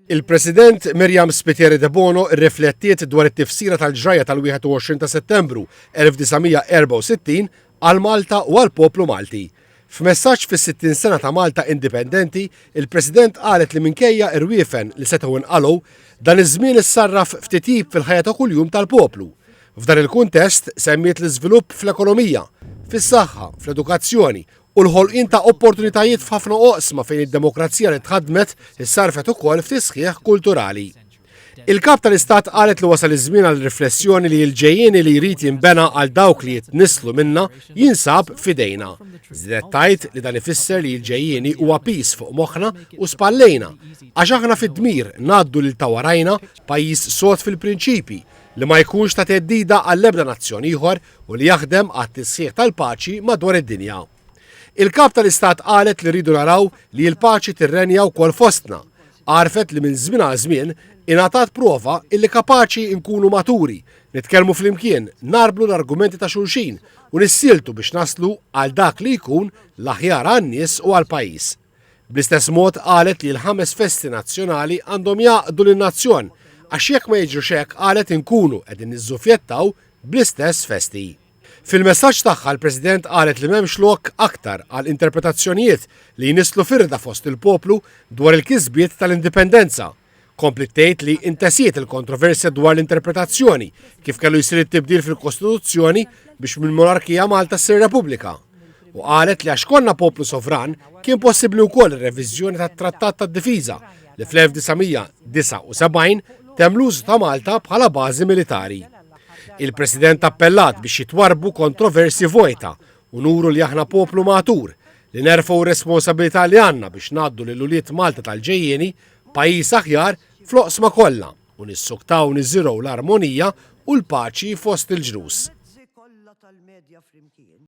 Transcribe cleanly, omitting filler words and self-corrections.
Il-President Miriam Spiteri de Bono rriflettiet dwar it-tifsira tal-ġraja tal-21 ta' Settembru 1964 għal Malta u għal poplu Malti. F'messaġġ fis-60 sena ta' Malta indipendenti, il-President qalet li minkejja irwiefen li setgħu inqalgħu dan iż-żmien issarraf ftitib fil-ħajja ta' kuljum tal-poplu. F'dan il-kuntest semmiet l-iżvilupp fl-ekonomija, fis-saħħa, fl-edukazzjoni u l-ħolqien ta' opportunitajiet f'ħafna oqsma fejn id-demokrazija li tħadmet issarfet ukoll f'tisħiħ kulturali. Il-Kap tal-Istat qalet li wasal iż-żmien għal riflessjoni li l-ġejjieni li jrid jinbena għal dawk li jitnislu minna jinsab f'idejna. Żidet tgħid li dan ifisser li l-ġejjieni huwa pis fuq moħħna u spallejna għax aħna fid-dmir ngħaddu lil ta' warajna pajjiż sod fil-prinċipji li ma jkunx ta' teddida għall-ebda nazzjon ieħor u li jaħdem għat-tisħiħ tal-paċi madwar id-dinja. Il-Kap tal-Istat qalet li rridu naraw li l-paċi tirrenja wkoll fostna. Għarfet li minn żmien għal żmien ingħatat prova illi kapaċi nkunu maturi, nitkellmu flimkien, narblu l-argumenti ta' xulxin u nissieltu biex naslu għal dak li jkun l-aħjar għan-nies u għall-pajjiż. Bl-istess mod qalet li l-5 festi nazzjonali għandhom jaqdu lin-nazzjon għax jekk ma jiġrux hekk qalet inkunu qegħdin niżżufjettaw bl-istess festi. Fil-messaġġ tagħha l-President qalet li m'hemmx lok aktar għal interpretazzjonijiet li jnislu firda fost il-poplu dwar il-kisbiet tal-indipendenza. Komplit tgħid li intesiet il-kontroversja dwar l-interpretazzjoni kif kellu jsir it-tibdil fil-Kostituzzjoni biex mill-Monarkija Malta ssir Repubblika. U qalet li għax konna poplu sovran kien possibbli wkoll ir-reviżjoni tat-Trattat tad-Difiża li fl-1979 temm l-użu ta' Malta bħala bażi militari. Il-President appellat biex jitwarbu kontroversi vojta u nuru li aħna poplu matur li nerfgħu responsabilità li għandna biex ngħaddu lil ulied Malta tal-ġejjieni pajjiż aħjar fl-oqsma kollha u nissuktaw niżżirgħu l-armonija u l-paċi fost il-ġnus.